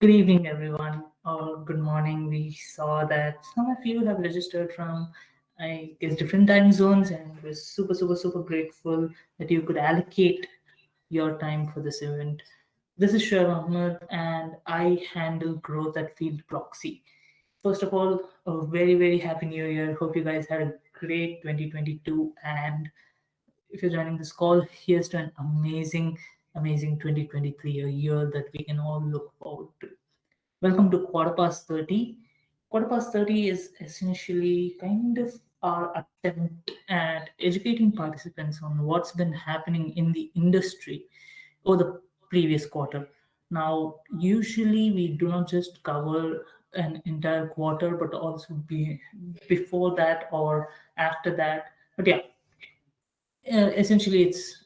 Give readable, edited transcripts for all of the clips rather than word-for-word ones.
Good evening, everyone, or good morning. We saw that some of you have registered from, I guess, different time zones, and we're super grateful that you could allocate your time for this event. This is Sher Ahmed, and I handle growth at Fieldproxy. First of all, a very happy new year. Hope you guys had a great 2022, and if you're joining this call, here's to an amazing 2023, a year that we can all look forward to. Welcome to Quarter Past 30. Quarter Past 30 is essentially kind of our attempt at educating participants on what's been happening in the industry over the previous quarter. Now, usually we do not just cover an entire quarter, but also be before that or after that. But yeah, essentially it's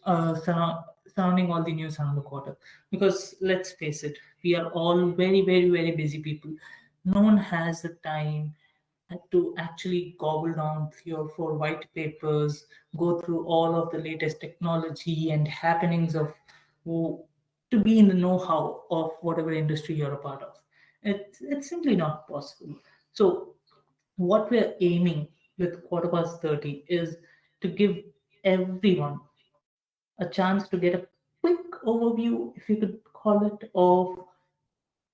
surrounding all the news around the quarter, because let's face it, we are all very busy people. No one has the time to actually gobble down 3 or 4 white papers, go through all of the latest technology and happenings of who- to be in the know-how of whatever industry you're a part of. It's simply not possible. So what we're aiming with Quarter Past 30 is to give everyone a chance to get a quick overview, if you could call it, of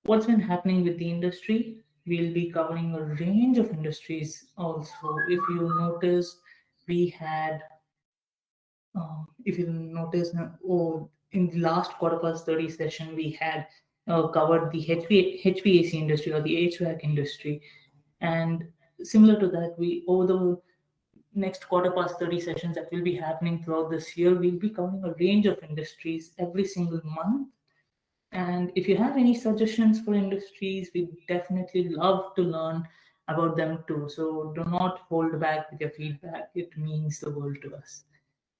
what's been happening with the industry. We'll be covering a range of industries also. We had, if you notice, in the last Quarter Past 30 session, we had covered the HVAC industry, or the HVAC industry. And similar to that, we over the next Quarter Past 30 sessions that will be happening throughout this year, we'll be covering a range of industries every single month. And if you have any suggestions for industries, we definitely love to learn about them too. So do not hold back with your feedback. It means the world to us.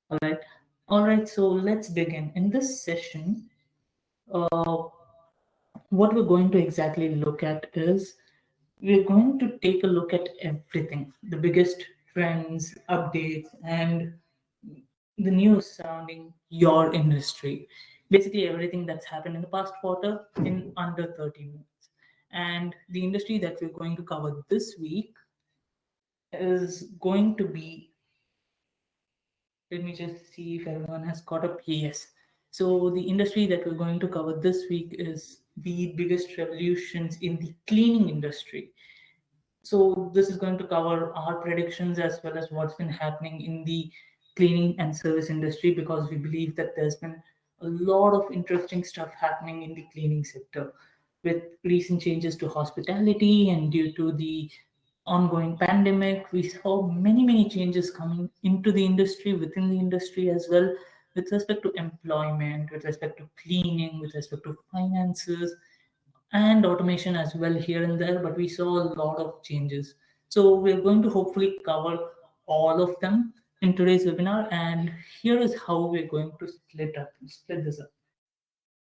All right. All right. So let's begin. In this session, uh, what we're going to exactly look at is we're going to take a look at everything, the biggest trends, updates, and the news surrounding your industry. Basically, everything that's happened in the past quarter in under 30 minutes. And the industry that we're going to cover this week is going to be, let me just see if everyone has caught up. Yes. So, the industry that we're going to cover this week is the biggest revolutions in the cleaning industry. So this is going to cover our predictions as well as what's been happening in the cleaning and service industry, because we believe that there's been a lot of interesting stuff happening in the cleaning sector with recent changes to hospitality, and due to the ongoing pandemic, we saw many changes coming into the industry, within the industry as well, with respect to employment, with respect to cleaning, with respect to finances, and automation as well here and there, but we saw a lot of changes. So we're going to hopefully cover all of them in today's webinar, and here is how we're going to split this up.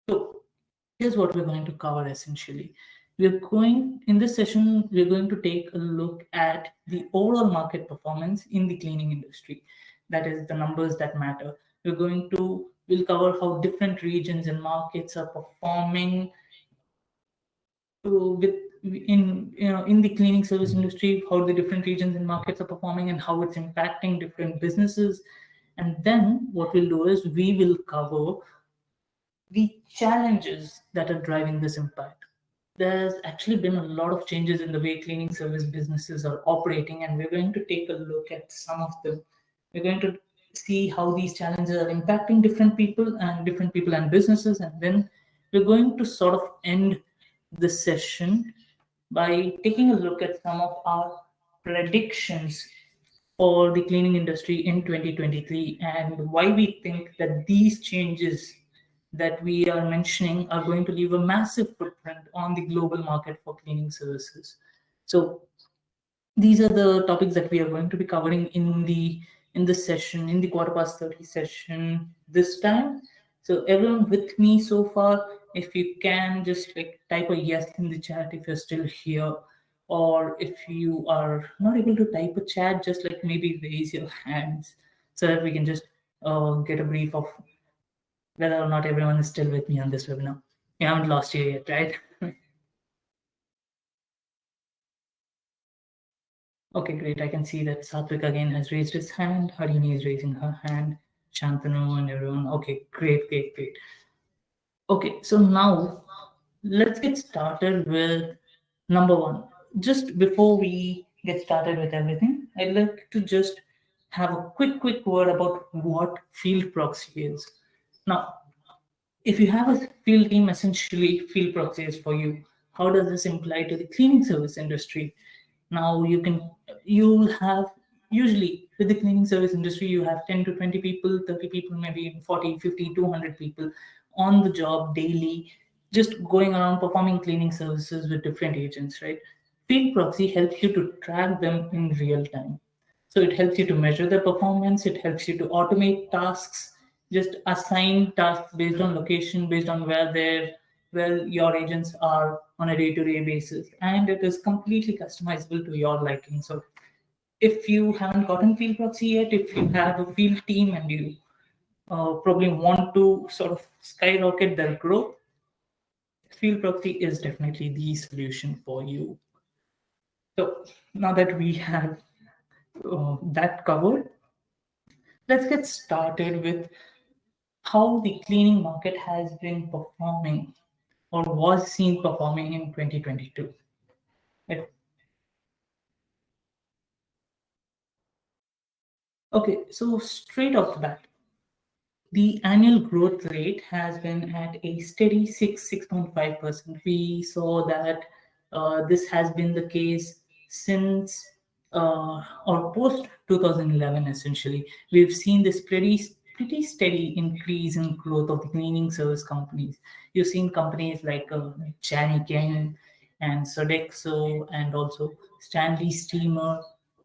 So here's what we're going to cover essentially. In this session, we're going to take a look at the overall market performance in the cleaning industry. That is the numbers that matter. We'll cover how different regions and markets are performing with in the cleaning service industry, how the different regions and markets are performing and how it's impacting different businesses. And then what we'll do is we will cover the challenges that are driving this impact. There's actually been a lot of changes in the way cleaning service businesses are operating, and we're going to take a look at some of them. We're going to see how these challenges are impacting different people and businesses, and then we're going to sort of end this session by taking a look at some of our predictions for the cleaning industry in 2023, and why we think that these changes that we are mentioning are going to leave a massive footprint on the global market for cleaning services. So these are the topics that we are going to be covering in this session, in the Quarter Past 30 session this time. So everyone with me so far, if you can just like type a yes in the chat if you're still here, or if you are not able to type a chat, just like maybe raise your hands so that we can just get a brief of whether or not everyone is still with me on this webinar. You haven't lost you yet, right? Okay, great. I can see that Satvik again has raised his hand. Harini is raising her hand. Shantanu and everyone. Okay, great, great, great. Okay, so now let's get started with number one. Just before we get started with everything, I'd like to just have a quick word about what field proxy is. Now, if you have a field team, essentially field proxy is for you. How does this imply to the cleaning service industry? Now you'll have, usually with the cleaning service industry, you have 10 to 20 people, 30 people, maybe 40, 50, 200 people on the job daily, just going around performing cleaning services with different agents, right? Field proxy helps you to track them in real time. So it helps you to measure the performance, it helps you to automate tasks, just assign tasks based on location, based on where your agents are on a day-to-day basis. And it is completely customizable to your liking. So if you haven't gotten field proxy yet, if you have a field team and you probably want to sort of skyrocket their growth, field proxy is definitely the solution for you. So now that we have that covered, let's get started with how the cleaning market has been performing or was seen performing in 2022. Right? Okay, so straight off the bat, the annual growth rate has been at a steady 6.5%. We saw that this has been the case since or post 2011, essentially. We've seen this pretty steady increase in growth of the cleaning service companies. You've seen companies like Janiken and Sodexo and also Stanley Steamer.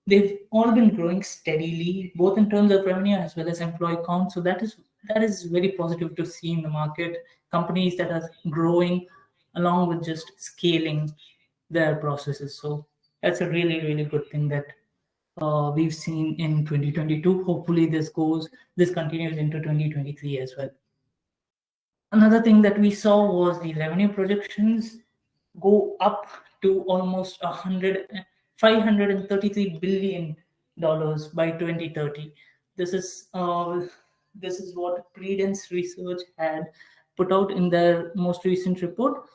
They've all been growing steadily, both in terms of revenue as well as employee count. So that is very positive to see in the market. Companies that are growing along with just scaling their processes. So that's a really good thing that we've seen in 2022. Hopefully, this continues into 2023 as well. Another thing that we saw was the revenue projections go up to almost 533 billion dollars by 2030. This is this is what Credence Research had put out in their most recent report.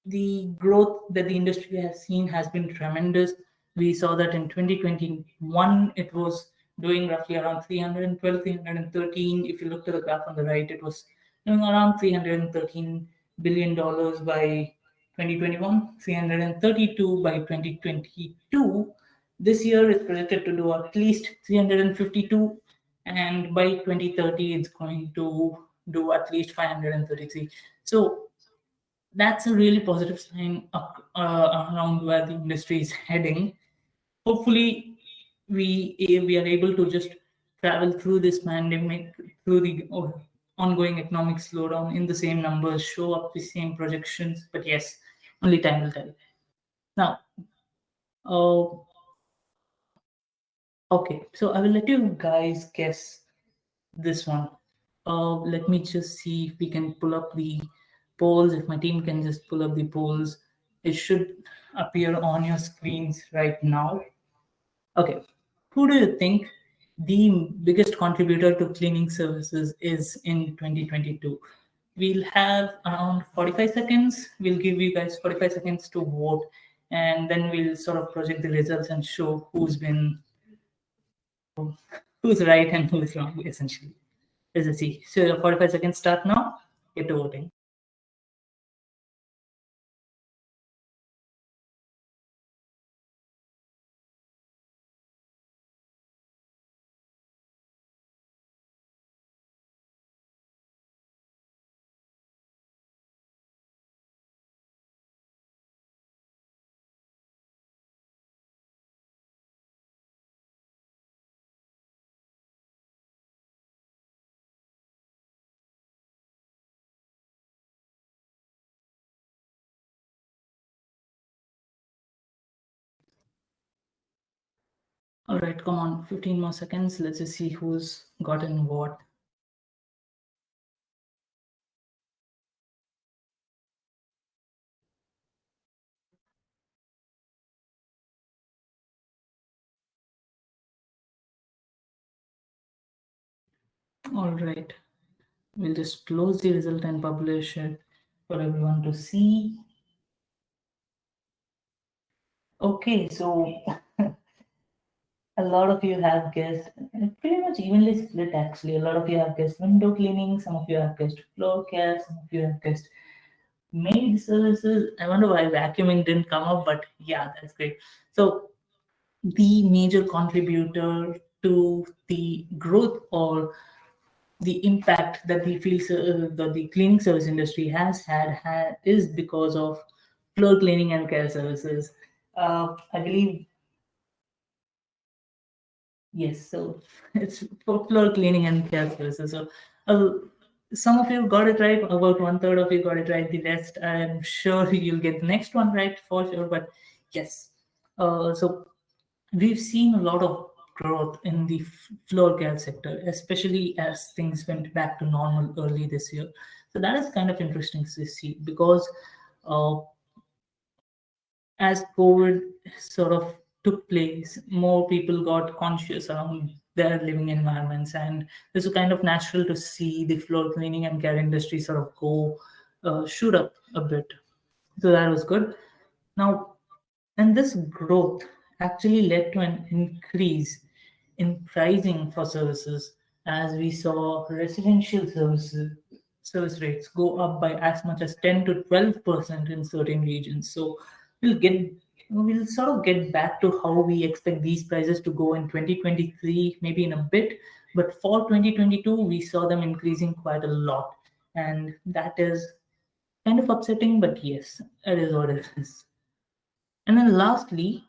The growth that the industry has seen has been tremendous. We saw that in 2021, it was doing roughly around 312, 313. If you look to the graph on the right, it was doing around $313 billion by 2021, 332 by 2022. This year is projected to do at least 352, and by 2030, it's going to do at least 533. So that's a really positive sign around where the industry is heading. Hopefully, we are able to just travel through this pandemic, through the ongoing economic slowdown in the same numbers, show up the same projections. But yes, only time will tell. Now, uh, okay, so I will let you guys guess this one. Let me just see if we can pull up the polls. If my team can just pull up the polls, it should appear on your screens right now. Okay, who do you think the biggest contributor to cleaning services is in 2022? We'll have around 45 seconds. We'll give you guys 45 seconds to vote, and then we'll sort of project the results and show who's right and who's wrong, essentially. Let's see. So your 45 seconds start now. Get to voting. All right, come on, 15 more seconds. Let's just see who's gotten what. All right. We'll just close the result and publish it for everyone to see. Okay, so a lot of you have guessed, pretty much evenly split actually. A lot of you have guessed window cleaning, some of you have guessed floor care, some of you have guessed maid services. I wonder why vacuuming didn't come up, but yeah, that's great. So the major contributor to the growth or the impact that the cleaning service industry has had is because of floor cleaning and care services. I believe yes, so it's for floor cleaning and care services. So uh, some of you got it right, about one third of you got it right. The rest, I'm sure you'll get the next one right for sure. But yes, so we've seen a lot of growth in the floor care sector, especially as things went back to normal early this year. So that is kind of interesting to see because uh, as COVID sort of took place, more people got conscious around their living environments, and this was kind of natural to see the floor cleaning and care industry sort of go shoot up a bit. So that was good. Now, and this growth actually led to an increase in pricing for services as we saw residential service rates go up by as much as 10 to 12% in certain regions. So we'll get we'll sort of get back to how we expect these prices to go in 2023, maybe in a bit. But for 2022, we saw them increasing quite a lot. And that is kind of upsetting, but yes, it is what it is. And then lastly,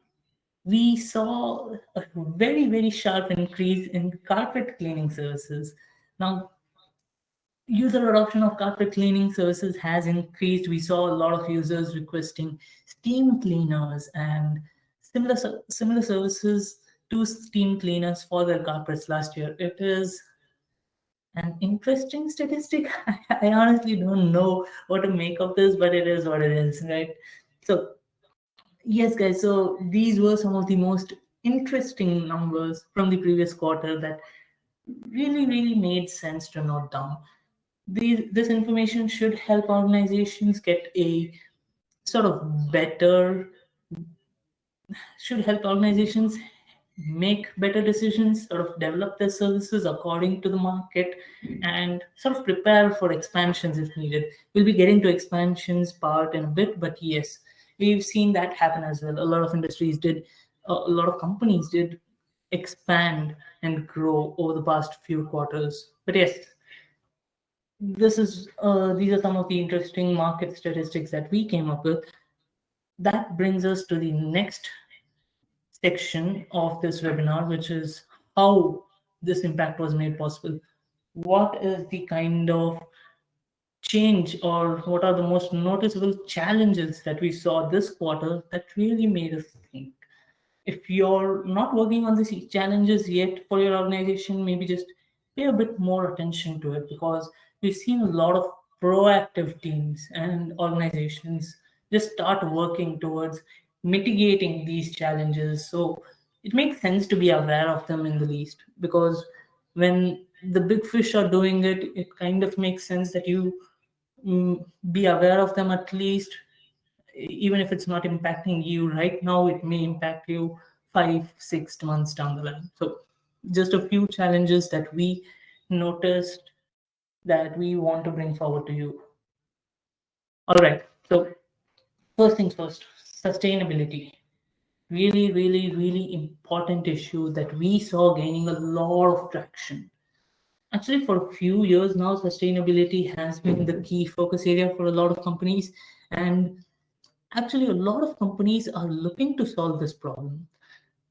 we saw a very, very sharp increase in carpet cleaning services. Now, user adoption of carpet cleaning services has increased. We saw a lot of users requesting steam cleaners and similar services to steam cleaners for their carpets last year. It is an interesting statistic. I honestly don't know what to make of this, but it is what it is, right? So yes, guys. So these were some of the most interesting numbers from the previous quarter that really, really made sense to note down. This information should help organizations get a sort of better should help organizations make better decisions, sort of develop their services according to the market, and sort of prepare for expansions if needed. We'll be getting to expansions part in a bit, but yes, we've seen that happen as well. A lot of industries did, a lot of companies did expand and grow over the past few quarters. But yes, these are some of the interesting market statistics that we came up with. That brings us to the next section of this webinar, which is how this impact was made possible. What is the kind of change, or what are the most noticeable challenges that we saw this quarter that really made us think? If you're not working on these challenges yet for your organization, maybe just pay a bit more attention to it, because we've seen a lot of proactive teams and organizations just start working towards mitigating these challenges. So it makes sense to be aware of them in the least, because when the big fish are doing it, it kind of makes sense that you be aware of them at least, even if it's not impacting you right now, it may impact you 5 6 months down the line. So just a few challenges that we noticed that we want to bring forward to you. All right, so first things first, sustainability. Really important issue that we saw gaining a lot of traction. Actually, for a few years now, sustainability has been the key focus area for a lot of companies. And actually, a lot of companies are looking to solve this problem.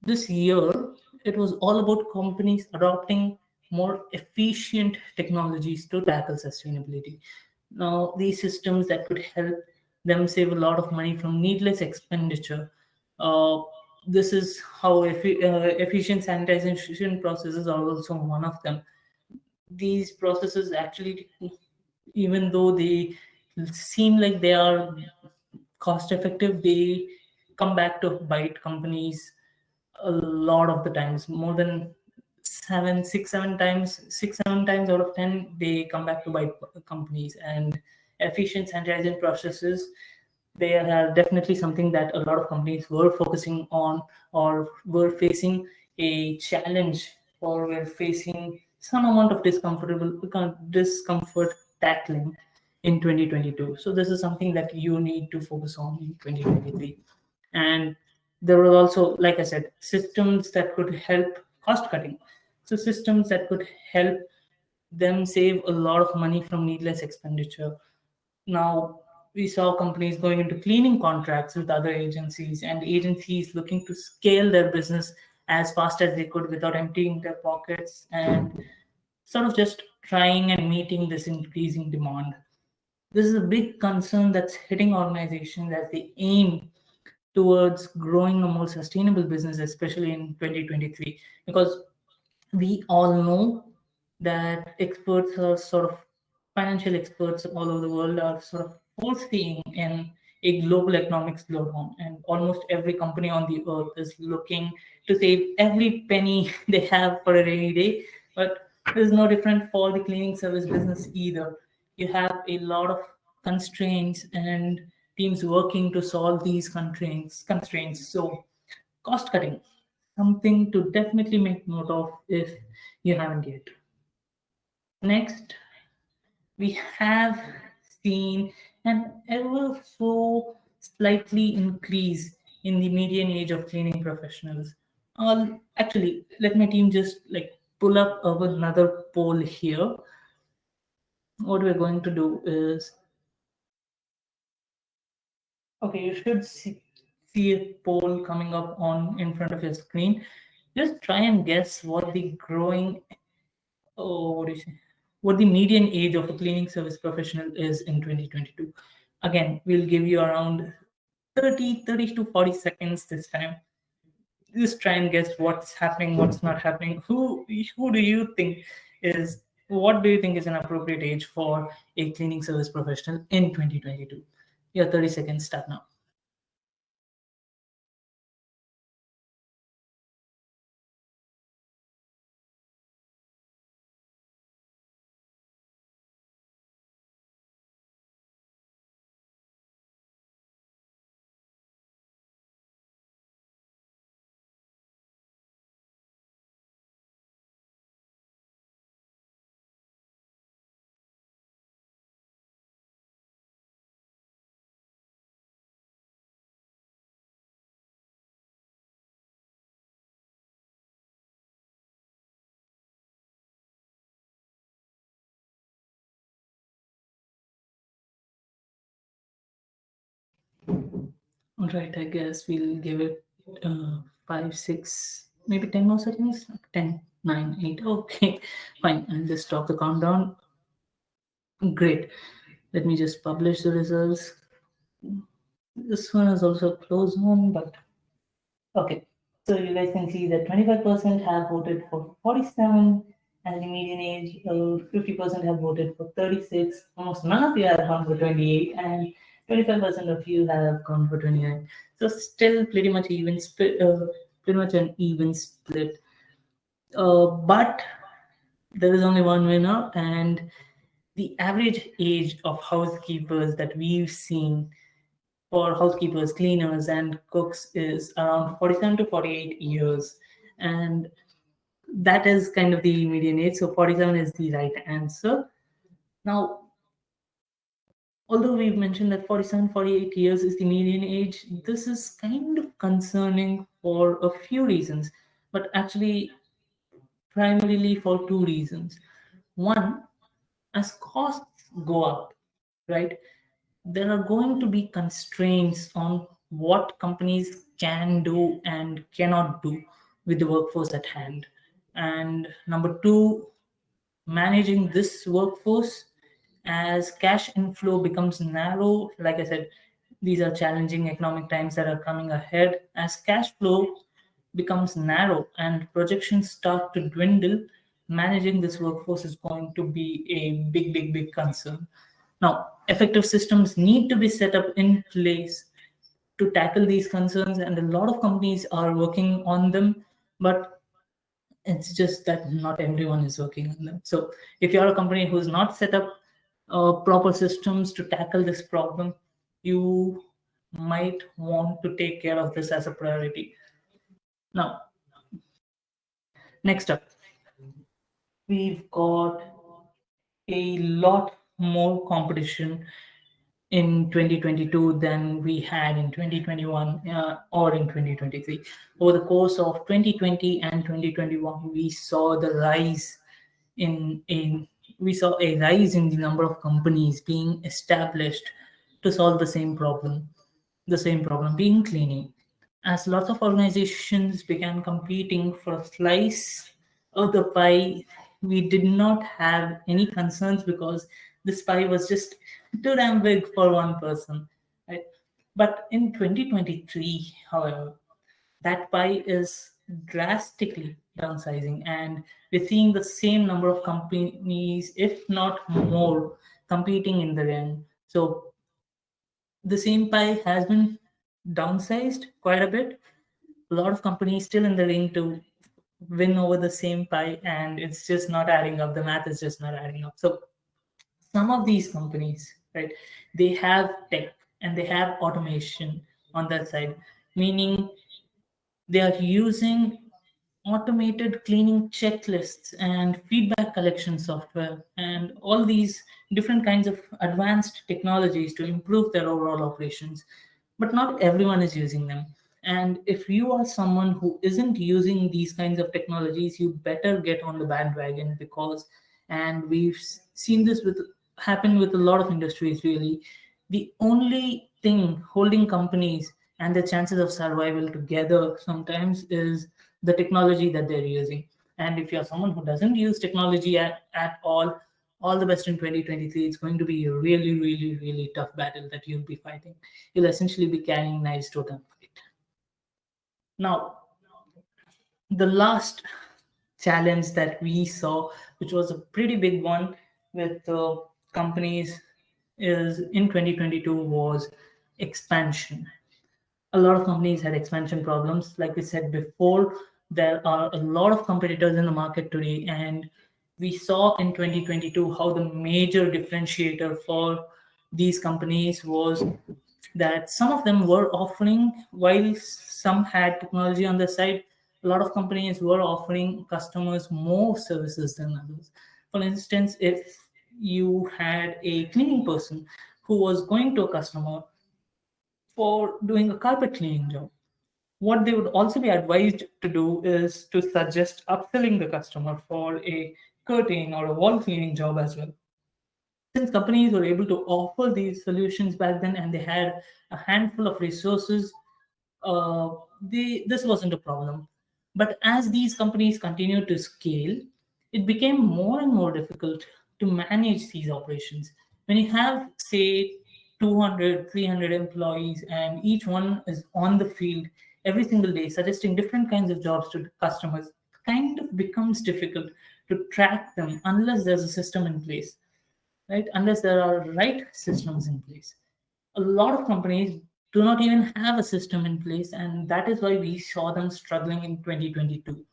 This year, it was all about companies adopting more efficient technologies to tackle sustainability. Now, these systems that could help them save a lot of money from needless expenditure. Uh, this is how efficient sanitization processes are also one of them. These processes actually, even though they seem like they are cost effective, they come back to bite companies a lot of the times. More than six, 7 times out of 10, they come back to buy companies. And efficient sanitizing processes, they are definitely something that a lot of companies were focusing on, or were facing a challenge, or were facing some amount of discomfort tackling in 2022. So this is something that you need to focus on in 2023. And there were also, like I said, systems that could help cost cutting. So systems that could help them save a lot of money from needless expenditure. Now, we saw companies going into cleaning contracts with other agencies, and agencies looking to scale their business as fast as they could without emptying their pockets, and sort of just trying and meeting this increasing demand. This is a big concern that's hitting organizations as they aim towards growing a more sustainable business, especially in 2023, because we all know that experts are sort of financial experts all over the world are sort of foreseeing in a global economic slowdown, and almost every company on the earth is looking to save every penny they have for a rainy day. But it is no different for the cleaning service business either. You have a lot of constraints and teams working to solve these constraints. So cost cutting, something to definitely make note of if you haven't yet. Next, we have seen an ever so slightly increase in the median age of cleaning professionals. Actually, let my team just like pull up another poll here. What we're going to do is, okay, you should see a poll coming up on in front of your screen. Just try and guess what the growing, oh, what do you say? What the median age of a cleaning service professional is in 2022. Again, we'll give you around 30 to 40 seconds this time. Just try and guess what's happening, what's not happening. Who do you think is, what do you think is an appropriate age for a cleaning service professional in 2022? Your 30 seconds start now. All right, I guess we'll give it 5, 6, maybe 10 more seconds. 10, 9, 8. Okay, fine. I'll just stop the countdown. Great. Let me just publish the results. This one is also a close one, but okay. So you guys can see that 25% have voted for 47, and the median age of 50% have voted for 36. Almost none of you have gone for 28, and 25% of you have gone for 29. So still pretty much even split, pretty much an even split. But there is only one winner, and the average age of housekeepers that we've seen for housekeepers, cleaners, and cooks is around 47 to 48 years. And that is kind of the median age. So 47 is the right answer. Now, although we've mentioned that 47, 48 years is the median age, this is kind of concerning for a few reasons, but actually, primarily for two reasons. One, as costs go up, right, there are going to be constraints on what companies can do and cannot do with the workforce at hand. And number two, managing this workforce as cash inflow becomes narrow. Like I said, these are challenging economic times that are coming ahead. As cash flow becomes narrow and projections start to dwindle, managing this workforce is going to be a big concern. Now, effective systems need to be set up in place to tackle these concerns, and a lot of companies are working on them. But It's just that not everyone is working on them. So if you're a company who's not set up proper systems to tackle this problem, you might want to take care of this as a priority. Now, next up, we've got a lot more competition in 2022 than we had in 2021 or in 2023. Over the course of 2020 and 2021, in we saw a rise in the number of companies being established to solve the same problem being cleaning. As lots of organizations began competing for a slice of the pie, we did not have any concerns because this pie was just too damn big for one person, right? But in 2023, however, that pie is drastically downsizing, and we're seeing the same number of companies, if not more, competing in the ring. So the same pie has been downsized quite a bit. A lot of companies still in the ring to win over the same pie, and it's just not adding up. The math is just not adding up. So some of these companies, right, they have tech and they have automation on that side, meaning they are using automated cleaning checklists and feedback collection software and all these different kinds of advanced technologies to improve their overall operations. But not everyone is using them. And if you are someone who isn't using these kinds of technologies, you better get on the bandwagon because, and we've seen this with happen with a lot of industries really, the only thing holding companies and their chances of survival together sometimes is the technology that they're using. And if you're someone who doesn't use technology at all the best in 2023. It's going to be a really, really, really tough battle that you'll be fighting. You'll essentially be carrying knives to a gunfight. Now, the last challenge that we saw, which was a pretty big one with companies, is in 2022 was expansion. A lot of companies had expansion problems. Like we said before, there are a lot of competitors in the market today, and we saw in 2022 how the major differentiator for these companies was that some of them were offering, while some had technology on their side, a lot of companies were offering customers more services than others. For instance, if you had a cleaning person who was going to a customer for doing a carpet cleaning job, what they would also be advised to do is to suggest upselling the customer for a curtain or a wall cleaning job as well. Since companies were able to offer these solutions back then and they had a handful of resources, this wasn't a problem. But as these companies continued to scale, it became more and more difficult to manage these operations. When you have, say, 200, 300 employees, and each one is on the field every single day, suggesting different kinds of jobs to customers, it kind of becomes difficult to track them unless there's a system in place, right? Unless there are right systems in place. A lot of companies do not even have a system in place, and that is why we saw them struggling in 2022.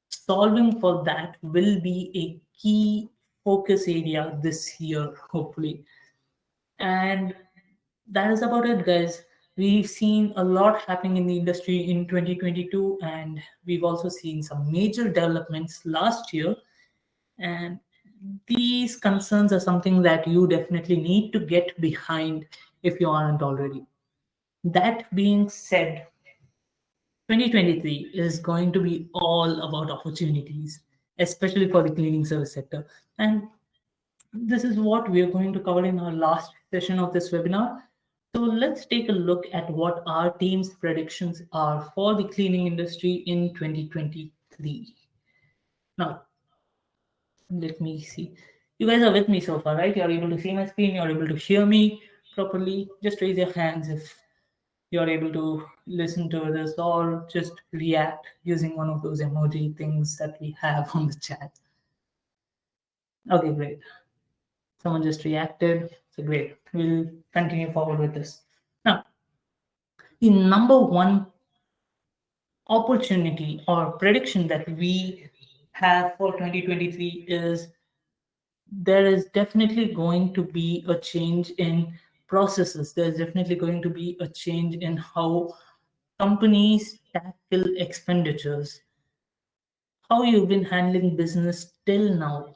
Solving for that will be a key focus area this year, hopefully. And that is about it, guys. We've seen a lot happening in the industry in 2022, and we've also seen some major developments last year. And these concerns are something that you definitely need to get behind if you aren't already. That being said, 2023 is going to be all about opportunities, especially for the cleaning service sector. And this is what we are going to cover in our last session of this webinar. So let's take a look at what our team's predictions are for the cleaning industry in 2023. Now, let me see. You guys are with me so far, right? You're able to see my screen, you're able to hear me properly. Just raise your hands if you're able to listen to this or just react using one of those emoji things that we have on the chat. Okay, great. Someone just reacted. So great. We'll continue forward with this. Now, the number one opportunity or prediction that we have for 2023 is there is definitely going to be a change in processes. There's definitely going to be a change in how companies tackle expenditures. How you've been handling business till now,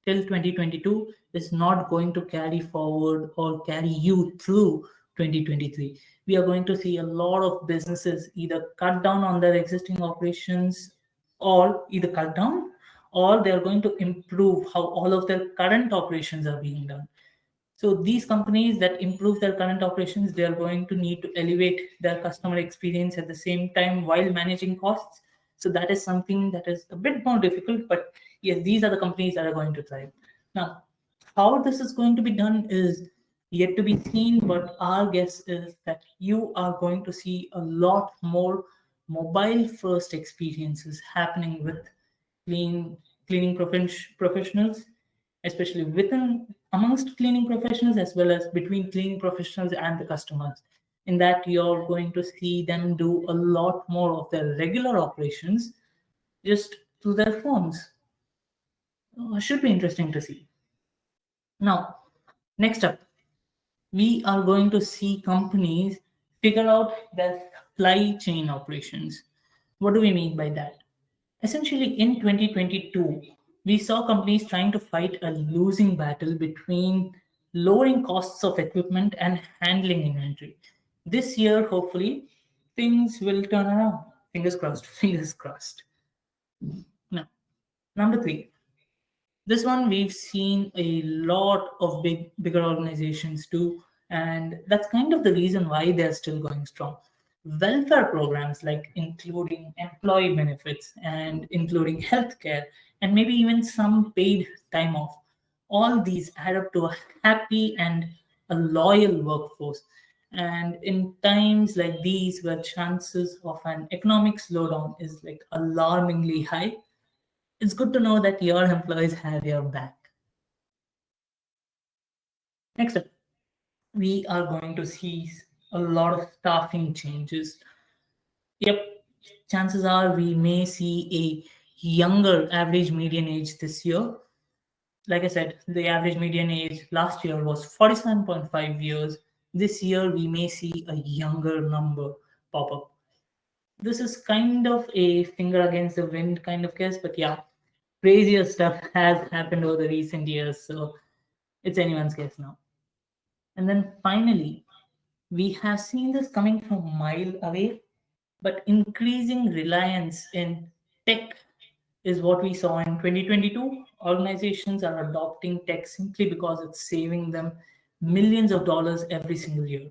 till 2022, is not going to carry forward or carry you through 2023. We are going to see a lot of businesses either cut down on their existing operations, or either cut down, or they are going to improve how all of their current operations are being done. So these companies that improve their current operations, they are going to need to elevate their customer experience at the same time while managing costs. So that is something that is a bit more difficult, but yes, these are the companies that are going to thrive. Now, how this is going to be done is yet to be seen, but our guess is that you are going to see a lot more mobile first experiences happening with clean cleaning professionals, especially within amongst cleaning professionals as well as between cleaning professionals and the customers. In that, you're going to see them do a lot more of their regular operations just through their phones. Should be interesting to see. Now, next up, we are going to see companies figure out their supply chain operations. What do we mean by that? Essentially, in 2022, we saw companies trying to fight a losing battle between lowering costs of equipment and handling inventory. This year, hopefully, things will turn around. Fingers crossed, fingers crossed. Now, number three, this one we've seen a lot of bigger organizations do, and that's kind of the reason why they're still going strong. Welfare programs, like including employee benefits and including healthcare and maybe even some paid time off, all these add up to a happy and a loyal workforce. And in times like these where chances of an economic slowdown is like alarmingly high, it's good to know that your employees have your back. Next up, we are going to see a lot of staffing changes. Yep, chances are we may see a younger average median age this year. Like I said, the average median age last year was 47.5 years. This year, we may see a younger number pop up. This is kind of a finger against the wind kind of guess, but yeah, crazier stuff has happened over the recent years, so it's anyone's guess now. And then finally, we have seen this coming from a mile away, but increasing reliance in tech is what we saw in 2022. Organizations are adopting tech simply because it's saving them millions of dollars every single year.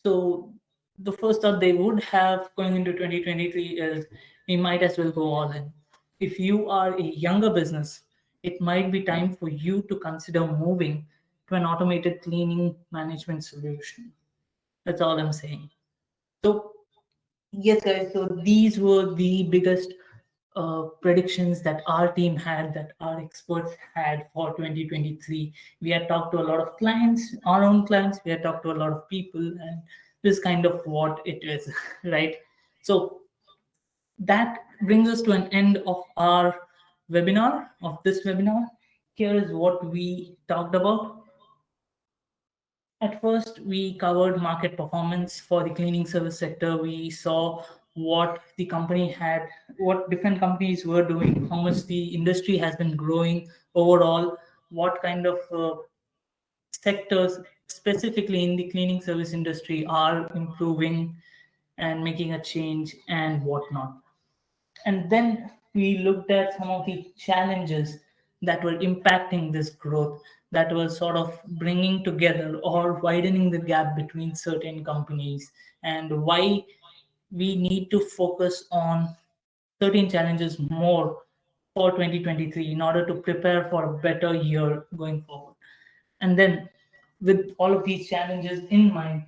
So the first thought they would have going into 2023 is we might as well go all in. If you are a younger business, it might be time for you to consider moving to an automated cleaning management solution. That's all I'm saying. So, yes, guys, so these were the biggest predictions that our team had, that our experts had for 2023. We had talked to a lot of clients, our own clients, we had talked to a lot of people, and this is kind of what it is, right? So that brings us to an end of our webinar, of this webinar. Here is what we talked about. At first, we covered market performance for the cleaning service sector. We saw what the company had, what different companies were doing, how much the industry has been growing overall, what kind of sectors specifically in the cleaning service industry are improving and making a change and whatnot. And then we looked at some of the challenges that were impacting this growth, that were sort of bringing together or widening the gap between certain companies, and why we need to focus on certain challenges more for 2023 in order to prepare for a better year going forward. And then, with all of these challenges in mind,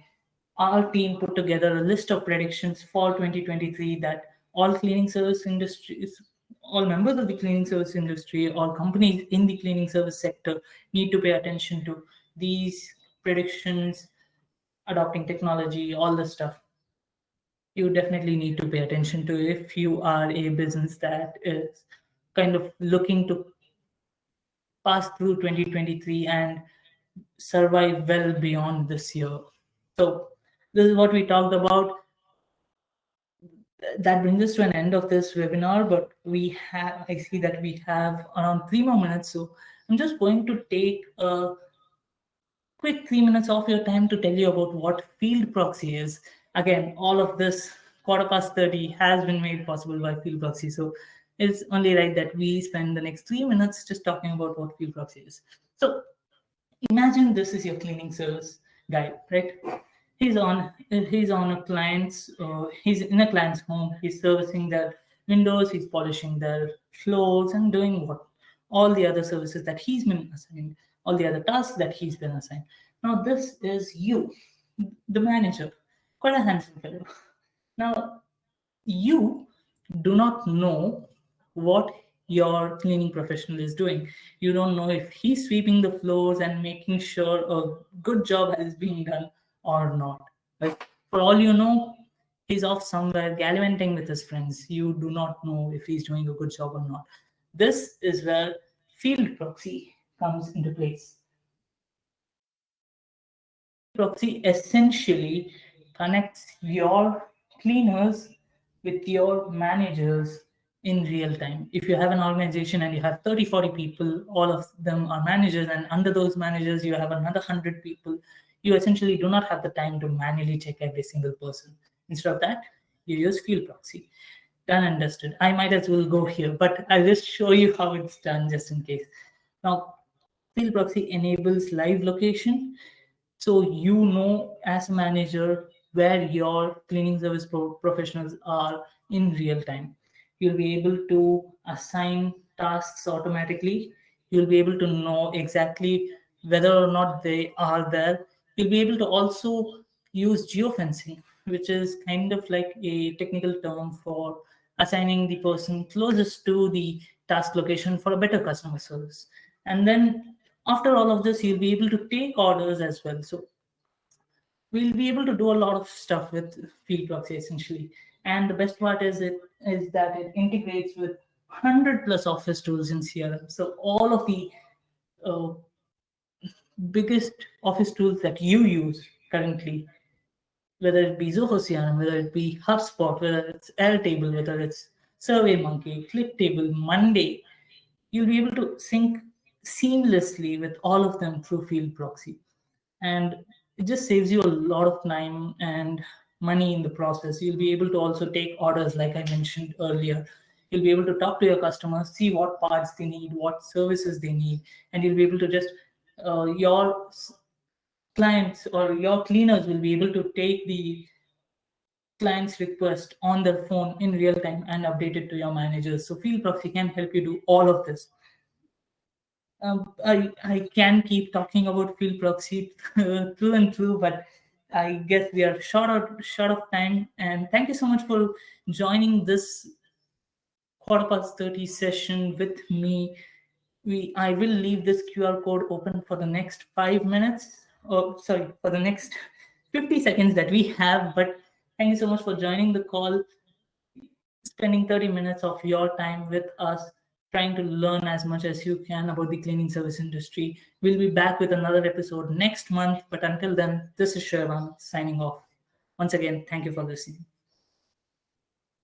our team put together a list of predictions for 2023 that all cleaning service industries, all members of the cleaning service industry, all companies in the cleaning service sector need to pay attention to. These predictions, adopting technology, all this stuff, you definitely need to pay attention to if you are a business that is kind of looking to pass through 2023 and survive well beyond this year. So, this is what we talked about. That brings us to an end of this webinar, but I see that we have around 3 more minutes. So, I'm just going to take a quick 3 minutes of your time to tell you about what Fieldproxy is. Again, all of this 30 has been made possible by Fieldproxy. So it's only right that we spend the next 3 minutes just talking about what Fieldproxy is. So imagine this is your cleaning service guy, right? He's on a client's he's in a client's home. He's servicing their windows, he's polishing their floors, and doing what all the other services that he's been assigned, all the other tasks that he's been assigned. Now this is you, the manager, quite a handsome fellow. Now you do not know what your cleaning professional is doing. You don't know if he's sweeping the floors and making sure a good job is being done or not. Like, for all you know, he's off somewhere gallivanting with his friends. You do not know if he's doing a good job or not. This is where Fieldproxy comes into place. Proxy essentially connects your cleaners with your managers in real time. If you have an organization and you have 30, 40 people, all of them are managers, and under those managers, you have another 100 people, you essentially do not have the time to manually check every single person. Instead of that, you use Fieldproxy. Done and dusted. I might as well go here, but I'll just show you how it's done just in case. Now, Fieldproxy enables live location, so you know as a manager where your cleaning service professionals are in real time. You'll be able to assign tasks automatically. You'll be able to know exactly whether or not they are there. You'll be able to also use geofencing, which is kind of like a technical term for assigning the person closest to the task location for a better customer service. And then after all of this, you'll be able to take orders as well. So we'll be able to do a lot of stuff with Fieldproxy essentially. And the best part is that it integrates with 100 plus office tools in CRM. So all of the uh, biggest office tools that you use currently, whether it be Zoho CRM, whether it be HubSpot, whether it's Airtable, whether it's SurveyMonkey, ClickTable, Monday, you'll be able to sync seamlessly with all of them through Fieldproxy. And it just saves you a lot of time and money in the process. You'll be able to also take orders, like I mentioned earlier. You'll be able to talk to your customers, see what parts they need, what services they need, and you'll be able to just your clients or your cleaners will be able to take the client's request on their phone in real time and update it to your managers. So Fieldproxy can help you do all of this. I can keep talking about Fieldproxy through and through, but I guess we are short of time. And thank you so much for joining this 30 session with me. I will leave this QR code open for the next 5 minutes. Oh, sorry, for the next 50 seconds that we have. But thank you so much for joining the call, spending 30 minutes of your time with us, trying to learn as much as you can about the cleaning service industry. We'll be back with another episode next month. But until then, this is Shervan signing off. Once again, thank you for listening.